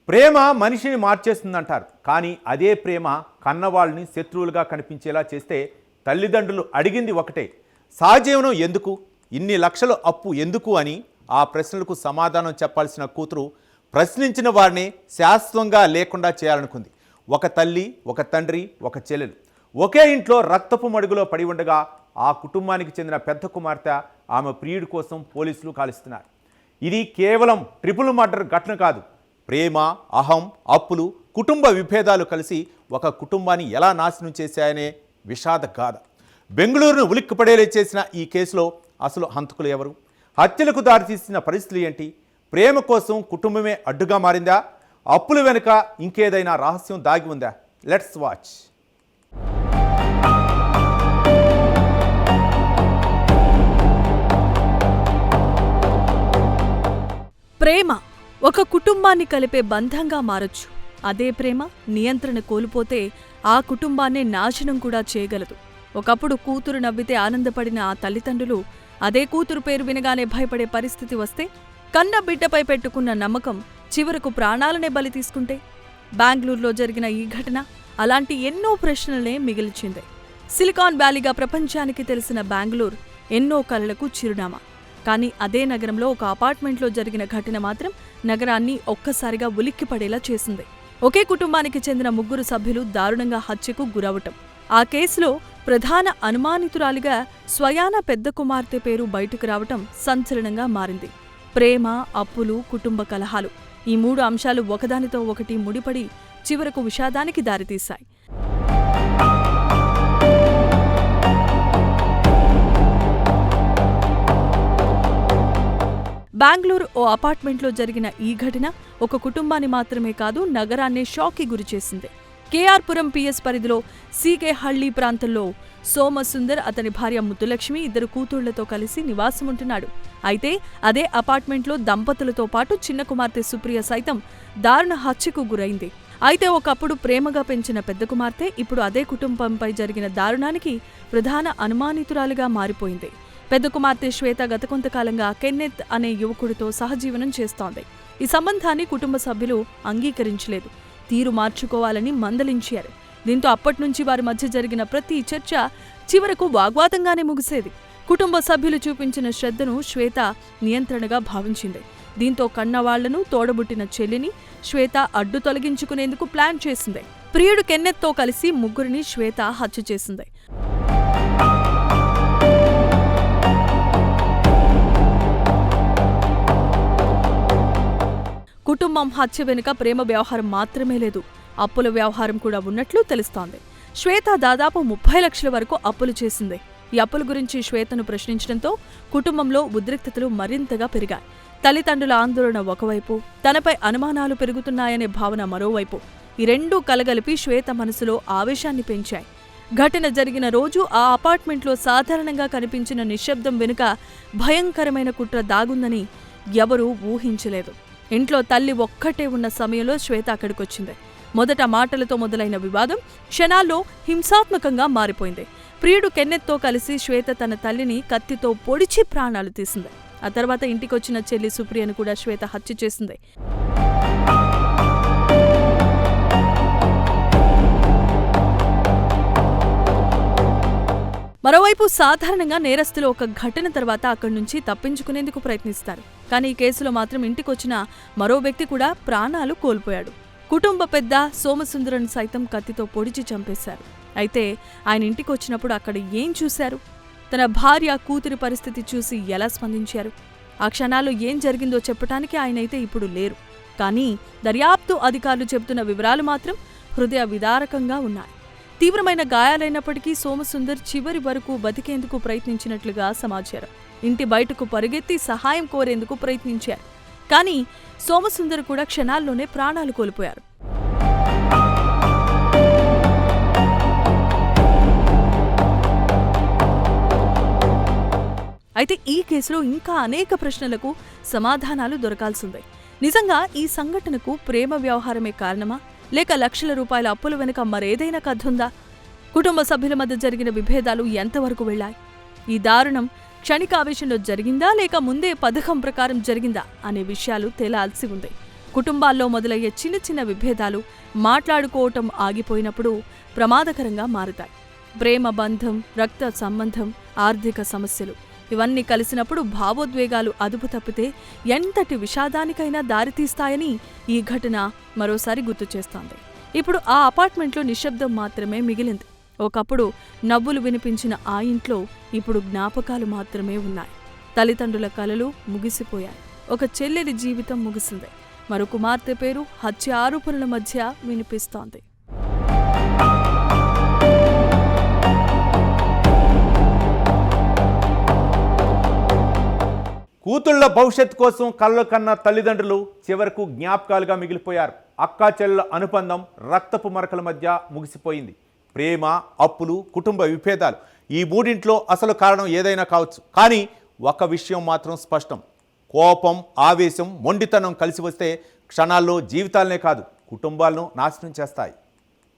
ప్రేమ మనిషిని మార్చేస్తుందంటారు. కానీ అదే ప్రేమ కన్నవాళ్ళని శత్రువులుగా కనిపించేలా చేస్తే తల్లిదండ్రులు అడిగింది ఒకటే, సహజీవనం ఎందుకు, ఇన్ని లక్షల అప్పు ఎందుకు అని ఆ ప్రశ్నలకు సమాధానం చెప్పాల్సిన కూతురు ప్రశ్నించిన వారిని శాశ్వతంగా లేకుండా చేయాలనుకుంది. ఒక తల్లి, ఒక తండ్రి, ఒక చెల్లెలు ఒకే ఇంట్లో రక్తపు మడుగులో పడి ఉండగా ఆ కుటుంబానికి చెందిన పెద్ద కుమార్తె ఆమె ప్రియుడి కోసం పోలీసులు కాలుస్తున్నారు. ఇది కేవలం ట్రిపుల్ మర్డర్ ఘటన కాదు. ప్రేమ, అహం, అప్పులు, కుటుంబ విభేదాలు కలిసి ఒక కుటుంబాన్ని ఎలా నాశనం చేశాయనే విషాద గాథ. బెంగళూరును ఉలిక్కిపడేలా చేసిన ఈ కేసులో అసలు హంతకులు ఎవరు? హత్యలకు దారితీసిన పరిస్థితులు ఏంటి? ప్రేమ కోసం కుటుంబమే అడ్డుగా మారిందా? అప్పుల వెనుక ఇంకేదైనా రహస్యం దాగి ఉందా? Let's watch. ప్రేమ ఒక కుటుంబాన్ని కలిపే బంధంగా మారొచ్చు. అదే ప్రేమ నియంత్రణ కోల్పోతే ఆ కుటుంబాన్నే నాశనం కూడా చేయగలదు. ఒకప్పుడు కూతురు నవ్వితే ఆనందపడిన ఆ తల్లిదండ్రులు అదే కూతురు పేరు వినగానే భయపడే పరిస్థితి వస్తే, కన్న బిడ్డపై పెట్టుకున్న నమ్మకం చివరకు ప్రాణాలనే బలి తీసుకుంటే? బెంగళూరులో జరిగిన ఈ ఘటన అలాంటి ఎన్నో ప్రశ్నలనే మిగిల్చింది. సిలికాన్ వ్యాలీగా ప్రపంచానికి తెలిసిన బెంగళూరు ఎన్నో కలలకు చిరునామా. కానీ అదే నగరంలో ఒక అపార్ట్మెంట్లో జరిగిన ఘటన మాత్రం నగరాన్ని ఒక్కసారిగా ఉలిక్కిపడేలా చేసింది. ఒకే కుటుంబానికి చెందిన 3 సభ్యులు దారుణంగా హత్యకు గురవటం, ఆ కేసులో ప్రధాన అనుమానితురాలిగా స్వయాన పెద్ద కుమార్తె పేరు బయటకు రావటం సంచలనంగా మారింది. ప్రేమ, అప్పులు, కుటుంబ కలహాలు, ఈ 3 అంశాలు ఒకదానితో ఒకటి ముడిపడి చివరకు విషాదానికి దారితీశాయి. బెంగళూరు ఓ అపార్ట్మెంట్లో జరిగిన ఈ ఘటన ఒక కుటుంబాన్ని మాత్రమే కాదు, నగరాన్నే షాక్కి గురిచేసింది. కేఆర్పురం పిఎస్ పరిధిలో సీకే హళ్లీ ప్రాంతంలో సోమసుందర్, అతని భార్య ముద్దులక్ష్మి 2 కూతుళ్లతో కలిసి నివాసముంటున్నాడు. అయితే అదే అపార్ట్మెంట్లో దంపతులతో పాటు చిన్న కుమార్తె సుప్రియ సైతం దారుణ హత్యకు గురైంది. అయితే ఒకప్పుడు ప్రేమగా పెంచిన పెద్ద కుమార్తె ఇప్పుడు అదే కుటుంబంపై జరిగిన దారుణానికి ప్రధాన అనుమానితురాలిగా మారిపోయింది. పెద్ద కుమార్తె శ్వేత గత కొంతకాలంగా కెన్నెత్ అనే యువకుడితో సహజీవనం చేస్తోంది. ఈ సంబంధాన్ని కుటుంబ సభ్యులు అంగీకరించలేదు, తీరు మార్చుకోవాలని మందలించారు. దీంతో అప్పట్నుంచి వారి మధ్య జరిగిన ప్రతి చర్చ చివరకు వాగ్వాదంగానే ముగిసేది. కుటుంబ సభ్యులు చూపించిన శ్రద్ధను శ్వేత నియంత్రణగా భావించింది. దీంతో కన్నవాళ్లను, తోడబుట్టిన చెల్లిని శ్వేత అడ్డు తొలగించుకునేందుకు ప్లాన్ చేసింది. ప్రియుడు కెన్నెత్తో కలిసి 3 శ్వేత హత్య చేసింది. కుటుంబం హత్య వెనుక ప్రేమ వ్యవహారం మాత్రమే లేదు, అప్పుల వ్యవహారం కూడా ఉన్నట్లు తెలుస్తోంది. శ్వేత దాదాపు 30 లక్షల వరకు అప్పులు చేసింది. ఈ అప్పుల గురించి శ్వేతను ప్రశ్నించడంతో కుటుంబంలో ఉద్రిక్తతలు మరింతగా పెరిగాయి. తల్లిదండ్రుల ఆందోళన ఒకవైపు, తనపై అనుమానాలు పెరుగుతున్నాయనే భావన మరోవైపు. ఈ రెండూ కలగలిపి శ్వేత మనసులో ఆవేశాన్ని పెంచాయి. ఘటన జరిగిన రోజు ఆ అపార్ట్మెంట్లో సాధారణంగా కనిపించిన నిశ్శబ్దం వెనుక భయంకరమైన కుట్ర దాగుందని ఎవరూ ఊహించలేదు. ఇంట్లో తల్లి ఒక్కటే ఉన్న సమయంలో శ్వేత అక్కడికొచ్చింది. మొదట మాటలతో మొదలైన వివాదం క్షణాల్లో హింసాత్మకంగా మారిపోయింది. ప్రియుడు కెన్నెత్తో కలిసి శ్వేత తన తల్లిని కత్తితో పొడిచి ప్రాణాలు తీసింది. ఆ తర్వాత ఇంటికొచ్చిన చెల్లి సుప్రియను కూడా శ్వేత హత్య చేసింది. మరోవైపు సాధారణంగా నేరస్తులు ఒక ఘటన తర్వాత అక్కడి నుంచి తప్పించుకునేందుకు ప్రయత్నిస్తారు. కానీ ఈ కేసులో మాత్రం ఇంటికొచ్చిన మరో వ్యక్తి కూడా ప్రాణాలు కోల్పోయాడు. కుటుంబ పెద్ద సోమసుందరన్ సైతం కత్తితో పొడిచి చంపేశారు. అయితే ఆయన ఇంటికొచ్చినప్పుడు అక్కడ ఏం చూశారు? తన భార్య, కూతురి పరిస్థితి చూసి ఎలా స్పందించారు? ఆ క్షణాల్లో ఏం జరిగిందో చెప్పటానికి ఆయనైతే ఇప్పుడు లేరు. కానీ దర్యాప్తు అధికారులు చెబుతున్న వివరాలు మాత్రం హృదయ విదారకంగా ఉన్నాయి. తీవ్రమైన గాయాలైనప్పటికీ సోమసుందర్ చివరి వరకు బతికేందుకు ప్రయత్నించినట్లుగా సమాచారం. ఇంటి బయటకు పరుగెత్తి సహాయం కోరేందుకు ప్రయత్నించారు. కానీ సోమసుందర్ కూడా క్షణాల్లోనే ప్రాణాలు కోల్పోయారు. అయితే ఈ కేసులో ఇంకా అనేక ప్రశ్నలకు సమాధానాలు దొరకాల్సిందే. నిజంగా ఈ సంఘటనకు ప్రేమ వ్యవహారమే కారణమా, లేక లక్షల రూపాయల అప్పుల వెనుక మరేదైనా కథుందా? కుటుంబ సభ్యుల మధ్య జరిగిన విభేదాలు ఎంతవరకు వెళ్లాయి? ఈ దారుణం క్షణికావేశంలో జరిగిందా, లేక ముందే పథకం ప్రకారం జరిగిందా అనే విషయాలు తేలాల్సి ఉంది. కుటుంబాల్లో మొదలయ్యే చిన్న చిన్న విభేదాలు మాట్లాడుకోవటం ఆగిపోయినప్పుడు ప్రమాదకరంగా మారుతాయి. ప్రేమ బంధం, రక్త సంబంధం, ఆర్థిక సమస్యలు ఇవన్నీ కలిసినప్పుడు భావోద్వేగాలు అదుపు తప్పితే ఎంతటి విషాదానికైనా దారితీస్తాయని ఈ ఘటన మరోసారి గుర్తు చేస్తోంది. ఇప్పుడు ఆ అపార్ట్మెంట్లో నిశ్శబ్దం మాత్రమే మిగిలింది. ఒకప్పుడు నవ్వులు వినిపించిన ఆ ఇంట్లో ఇప్పుడు జ్ఞాపకాలు మాత్రమే ఉన్నాయి. తల్లిదండ్రుల కలలు ముగిసిపోయాయి. ఒక చెల్లెలి జీవితం ముగిసింది. మరో కుమార్తె పేరు హత్య ఆరోపణల మధ్య వినిపిస్తోంది. కూతుళ్ల భవిష్యత్తు కోసం కళ్ళ కన్న తల్లిదండ్రులు చివరకు జ్ఞాపకాలుగా మిగిలిపోయారు. అక్కా చెల్లెల అనుబంధం రక్తపు మరకల మధ్య ముగిసిపోయింది. ప్రేమ, అప్పులు, కుటుంబ విభేదాలు ఈ మూడింట్లో అసలు కారణం ఏదైనా కావచ్చు. కానీ ఒక విషయం మాత్రం స్పష్టం. కోపం, ఆవేశం, మొండితనం కలిసి వస్తే క్షణాల్లో జీవితాలనే కాదు కుటుంబాలను నాశనం చేస్తాయి.